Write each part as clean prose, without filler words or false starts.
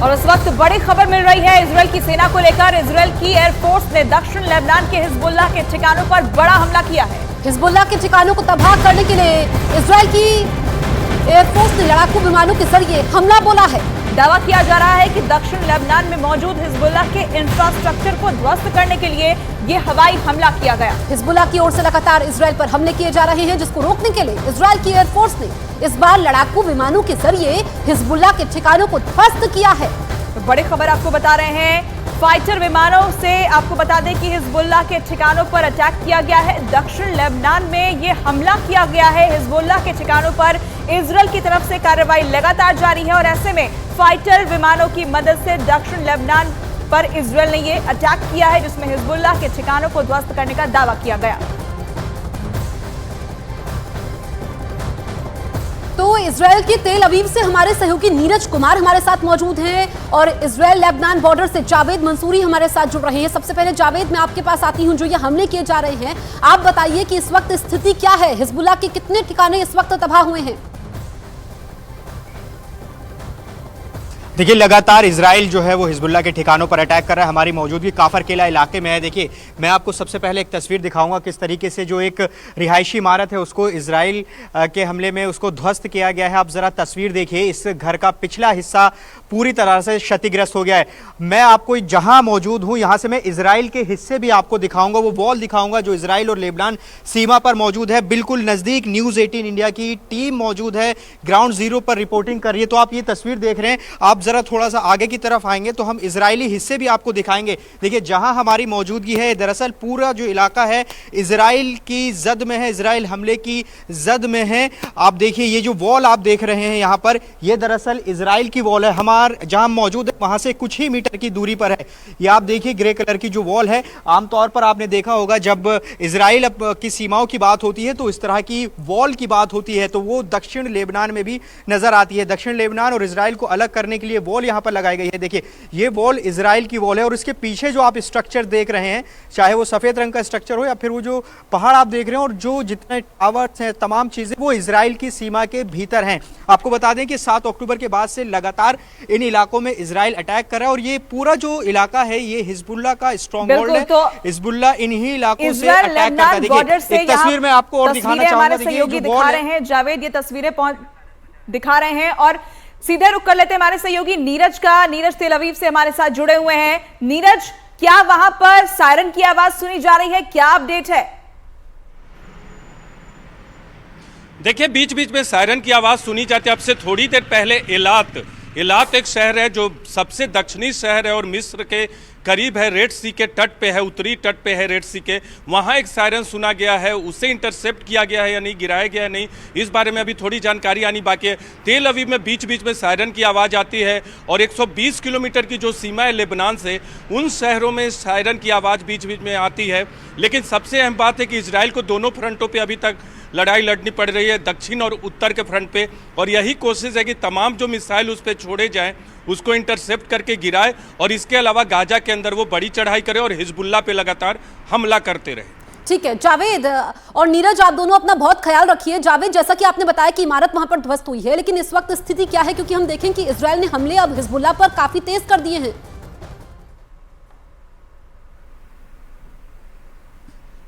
और इस वक्त बड़ी खबर मिल रही है इसराइल की सेना को लेकर। इसराइल की एयरफोर्स ने दक्षिण लेबनान के हिजबुल्लाह के ठिकानों पर बड़ा हमला किया है। हिजबुल्लाह के ठिकानों को तबाह करने के लिए इसराइल की एयरफोर्स ने लड़ाकू विमानों के जरिए हमला बोला है। दावा किया जा रहा है कि दक्षिण लेबनान में मौजूद हिजबुल्लाह के इंफ्रास्ट्रक्चर को ध्वस्त करने के लिए ये हवाई हमला किया गया। हिजबुल्लाह की ओर से लगातार इसराइल पर हमले किए जा रहे हैं, जिसको रोकने के लिए इसराइल की एयरफोर्स ने इस बार लड़ाकू विमानों के जरिए हिजबुल्लाह के ठिकानों को ध्वस्त किया है। तो बड़ी खबर आपको बता रहे हैं, फाइटर विमानों से आपको बता दें कि हिजबुल्लाह के ठिकानों पर अटैक किया गया है। दक्षिण लेबनान में ये हमला किया गया है। हिजबुल्लाह के ठिकानों पर इजराइल की तरफ से कार्रवाई लगातार जारी है और ऐसे में फाइटर विमानों की मदद से दक्षिण लेबनान पर इजराइल ने ये अटैक किया है, जिसमें हिजबुल्लाह के ठिकानों को ध्वस्त करने का दावा किया गया। तो इजराइल के तेल अवीव से हमारे सहयोगी नीरज कुमार हमारे साथ मौजूद हैं और इजराइल लेबनान बॉर्डर से जावेद मंसूरी हमारे साथ जुड़ रहे हैं। सबसे पहले जावेद, मैं आपके पास आती हूं। जो ये हमले किए जा रहे हैं, आप बताइए कि इस वक्त स्थिति क्या है? हिजबुल्लाह के कितने ठिकाने इस वक्त तबाह हुए हैं? देखिए, लगातार इजराइल जो है वो हिजबुल्लाह के ठिकानों पर अटैक कर रहा है। हमारी मौजूदगी काफर किला इलाके में है। देखिए, मैं आपको सबसे पहले एक तस्वीर दिखाऊंगा किस तरीके से जो एक रिहायशी इमारत है उसको इजराइल के हमले में उसको ध्वस्त किया गया है। आप जरा तस्वीर देखिए, इस घर का पिछला हिस्सा पूरी तरह से क्षतिग्रस्त हो गया है। मैं आपको जहां मौजूद हूं यहां से मैं इजराइल के हिस्से भी आपको दिखाऊंगा, वो वॉल दिखाऊंगा जो इजराइल और लेबनान सीमा पर मौजूद है। बिल्कुल नजदीक न्यूज़ 18 इंडिया की टीम मौजूद है, ग्राउंड जीरो पर रिपोर्टिंग कर रही है। तो आप ये तस्वीर देख रहे हैं, आप जरा थोड़ा सा आगे की तरफ आएंगे तो हम इजरायली हिस्से भी आपको दिखाएंगे। देखिए, जहां हमारी मौजूदगी है, दरअसल पूरा जो इलाका है इजराइल की जद में है, इजराइल हमले की जद में है। आप देखिए, ये जो वॉल आप देख रहे हैं यहाँ पर, ये दरअसल इजराइल की वॉल है। हमार जहां मौजूद है वहां से कुछ ही मीटर की दूरी पर है। ये आप देखिए, ग्रे कलर की जो वॉल है, आमतौर पर आपने देखा होगा जब इजराइल की सीमाओं की बात होती है तो इस तरह की वॉल की बात होती है, तो वो दक्षिण लेबनान में भी नजर आती है। दक्षिण लेबनान और इजराइल को अलग करने के लिए वॉल यहाँ पर लगाई गई है। देखिए, ये वॉल इजराइल की वॉल है और इसके पीछे जो आप स्ट्रक्चर देख रहे हैं, चाहे वो सफेद रंग का स्ट्रक्चर हो या फिर वो जो पहाड़ आप देख रहे हैं और जो जितने टावर्स हैं, तमाम चीजें वो इजराइल की सीमा के भीतर हैं। आपको बता दें कि 7 अक्टूबर के बाद से लगातार इन इलाकों में इजराइल अटैक कर रहा है और ये पूरा जो इलाका है ये हिजबुल्लाह का स्ट्रॉन्ग होल्ड है। तो हिजबुल्लाह इन्हीं इलाकों से अटैक करता है। देखिए, एक तस्वीर में आपको और दिखाना चाहूंगा। सहयोगी दिखा रहे हैं जावेद, ये तस्वीरें दिखा रहे हैं और सीधे रुक कर लेते हैं हमारे सहयोगी नीरज का। नीरज तेल अवीव से हमारे साथ जुड़े हुए हैं। नीरज, क्या वहां पर सायरन की आवाज सुनी जा रही है? क्या अपडेट है? देखिए, बीच बीच में सायरन की आवाज सुनी जाती है। अब से थोड़ी देर पहले इलात एक शहर है जो सबसे दक्षिणी शहर है और मिस्र के करीब है, रेड सी के तट पे है, उत्तरी तट पे है रेड सी के। वहाँ एक सायरन सुना गया है, उसे इंटरसेप्ट किया गया है या नहीं, गिराया गया है नहीं, इस बारे में अभी थोड़ी जानकारी आनी बाकी है। तेल अवीव में बीच बीच में सायरन की आवाज़ आती है और 120 किलोमीटर की जो सीमा है लेबनान से, उन शहरों में सायरन की आवाज़ बीच बीच में आती है। लेकिन सबसे अहम बात है कि इजराइल को दोनों फ्रंटों पर अभी तक लड़ाई लड़नी पड़ रही है, दक्षिण और उत्तर के फ्रंट पे, और यही कोशिश है कि तमाम जो मिसाइल उस पर छोड़े जाएं उसको इंटरसेप्ट करके गिराए और इसके अलावा गाजा के अंदर वो बड़ी चढ़ाई करे और हिजबुल्लाह पे लगातार हमला करते रहे। ठीक है जावेद और नीरज, आप दोनों अपना बहुत ख्याल रखिए। जावेद, जैसा कि आपने बताया कि इमारत वहां पर ध्वस्त हुई है, लेकिन इस वक्त स्थिति क्या है? क्योंकि हम देखें कि इजराइल ने हमले अब हिजबुल्लाह पर काफी तेज कर दिए हैं।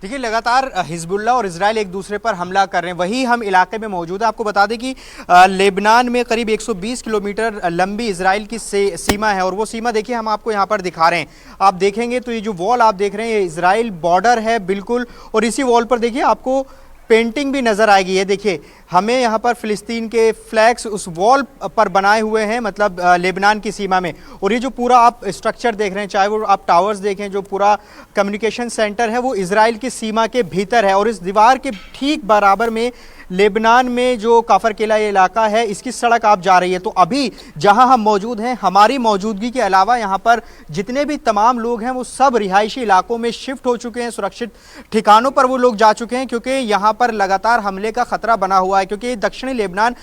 देखिए, लगातार हिजबुल्लाह और इजराइल एक दूसरे पर हमला कर रहे हैं। वही हम इलाके में मौजूद है। आपको बता दें कि लेबनान में करीब 120 किलोमीटर लंबी इजराइल की सीमा है और वो सीमा देखिए हम आपको यहाँ पर दिखा रहे हैं। आप देखेंगे तो ये जो वॉल आप देख रहे हैं ये इजराइल बॉर्डर है बिल्कुल, और इसी वॉल पर देखिए आपको पेंटिंग भी नजर आएगी। ये देखिए, हमें यहाँ पर फिलिस्तीन के फ्लैग्स उस वॉल पर बनाए हुए हैं, मतलब लेबनान की सीमा में। और ये जो पूरा आप स्ट्रक्चर देख रहे हैं, चाहे वो आप टावर्स देखें, जो पूरा कम्युनिकेशन सेंटर है वो इजराइल की सीमा के भीतर है। और इस दीवार के ठीक बराबर में लेबनान में जो काफर किला इलाका है, इसकी सड़क आप जा रही है। तो अभी जहां हम मौजूद हैं, हमारी मौजूदगी के अलावा यहाँ पर जितने भी तमाम लोग हैं वो सब रिहायशी इलाकों में शिफ्ट हो चुके हैं, सुरक्षित ठिकानों पर वो लोग जा चुके हैं, क्योंकि यहाँ पर लगातार हमले का खतरा बना हुआ है। क्योंकि दक्षिणी लेबनान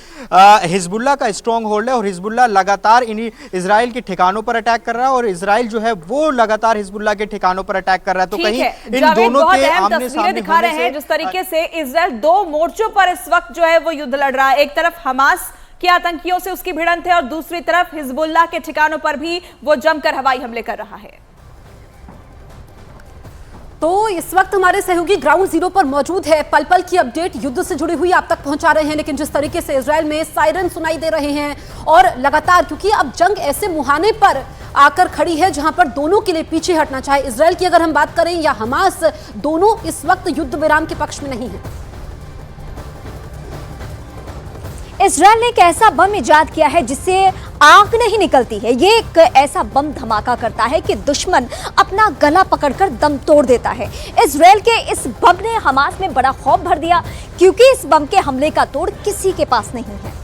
हिजबुल्लाह का स्ट्रॉन्ग होल्ड है और हिजबुल्लाह लगातार इन्हीं इजराइल के ठिकानों पर अटैक कर रहा है और इजराइल जो है वो लगातार हिजबुल्लाह के ठिकानों पर अटैक कर रहा है। तो कहीं इन दोनों के आमने सामने दिखा रहे हैं जिस तरीके से इजराइल 2 मोर्चों पर इस वक्त जो है वो युद्ध लड़ रहा है। एक तरफ हमास के आतंकियों से उसकी भिड़ंत है और दूसरी तरफ हिजबुल्लाह के ठिकानों पर भी वो जमकर हवाई हमले कर रहा है। तो इस वक्त हमारे सहयोगी ग्राउंड जीरो पर मौजूद है, पल पल की अपडेट युद्ध से जुड़ी हुई आप तक पहुंचा रहे हैं। लेकिन जिस तरीके से इजराइल में सायरन सुनाई दे रहे हैं और लगातार, क्योंकि अब जंग ऐसे मुहाने पर आकर खड़ी है जहां पर दोनों के लिए पीछे हटना, चाहे इजराइल की अगर हम बात करें या हमास, दोनों इस वक्त युद्ध विराम के पक्ष में नहीं है। इजराइल ने एक ऐसा बम इजाद किया है जिससे आग नहीं निकलती है। ये एक ऐसा बम धमाका करता है कि दुश्मन अपना गला पकड़कर दम तोड़ देता है। इजराइल के इस बम ने हमास में बड़ा खौफ भर दिया, क्योंकि इस बम के हमले का तोड़ किसी के पास नहीं है।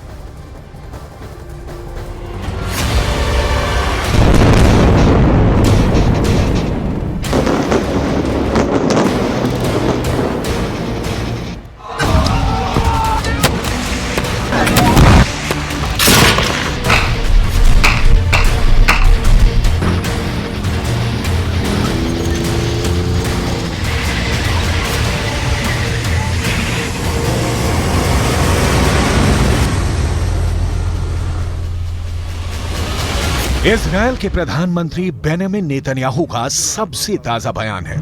इजरायल के प्रधानमंत्री बेंजामिन नेतन्याहू का सबसे ताजा बयान है।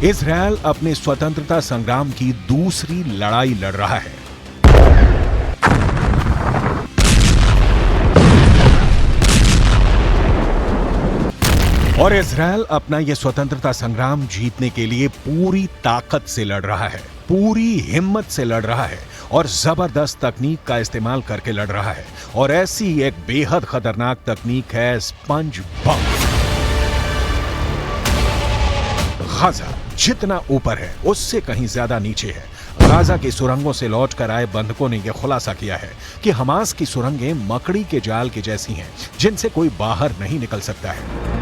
इजरायल अपने स्वतंत्रता संग्राम की दूसरी लड़ाई लड़ रहा है। और इजरायल अपना यह स्वतंत्रता संग्राम जीतने के लिए पूरी ताकत से लड़ रहा है, पूरी हिम्मत से लड़ रहा है और जबरदस्त तकनीक का इस्तेमाल करके लड़ रहा है। और ऐसी एक बेहद खतरनाक तकनीक है स्पंज बम। गाजा जितना ऊपर है उससे कहीं ज्यादा नीचे है। गाजा की सुरंगों से लौटकर आए बंधकों ने यह खुलासा किया है कि हमास की सुरंगें मकड़ी के जाल की जैसी हैं, जिनसे कोई बाहर नहीं निकल सकता है।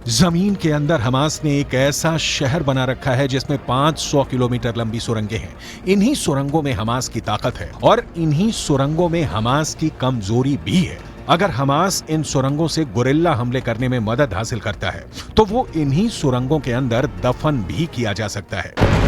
जमीन के अंदर हमास ने एक ऐसा शहर बना रखा है जिसमें 500 किलोमीटर लंबी सुरंगें हैं। इन्हीं सुरंगों में हमास की ताकत है और इन्हीं सुरंगों में हमास की कमजोरी भी है। अगर हमास इन सुरंगों से गुरिल्ला हमले करने में मदद हासिल करता है तो वो इन्हीं सुरंगों के अंदर दफन भी किया जा सकता है।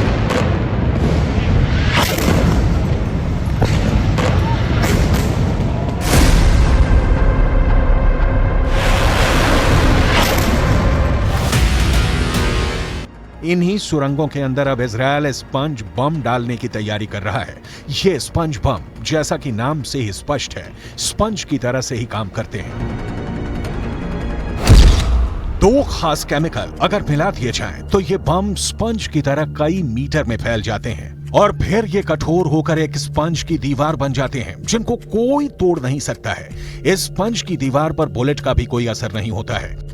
इन्हीं सुरंगों के अंदर अब इजरायल स्पंज बम डालने की तैयारी कर रहा है। ये स्पंज बम, जैसा कि नाम से ही स्पष्ट है, स्पंज की तरह से ही काम करते हैं। दो खास केमिकल अगर मिला दिए जाएं, तो ये बम स्पंज की तरह कई मीटर में फैल जाते हैं और फिर ये कठोर होकर एक स्पंज की दीवार बन जाते हैं जिनको कोई तोड़ नहीं सकता है। इस स्पंज की दीवार पर बुलेट का भी कोई असर नहीं होता है।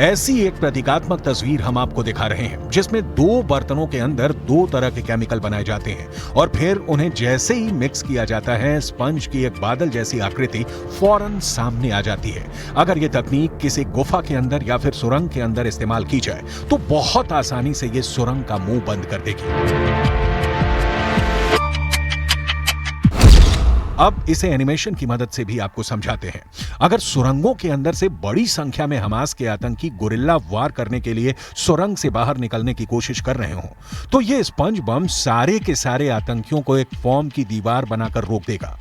ऐसी एक प्रतीकात्मक तस्वीर हम आपको दिखा रहे हैं जिसमें दो बर्तनों के अंदर दो तरह के केमिकल बनाए जाते हैं और फिर उन्हें जैसे ही मिक्स किया जाता है, स्पंज की एक बादल जैसी आकृति फौरन सामने आ जाती है। अगर यह तकनीक किसी गुफा के अंदर या फिर सुरंग के अंदर इस्तेमाल की जाए तो बहुत आसानी से यह सुरंग का मुंह बंद कर देगी। अब इसे एनिमेशन की मदद से भी आपको समझाते हैं। अगर सुरंगों के अंदर से बड़ी संख्या में हमास के आतंकी गुरिल्ला वार करने के लिए सुरंग से बाहर निकलने की कोशिश कर रहे हो तो ये स्पंज बम सारे के सारे आतंकियों को एक फॉर्म की दीवार बनाकर रोक देगा।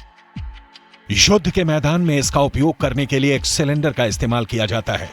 युद्ध के मैदान में इसका उपयोग करने के लिए एक सिलेंडर का इस्तेमाल किया जाता है।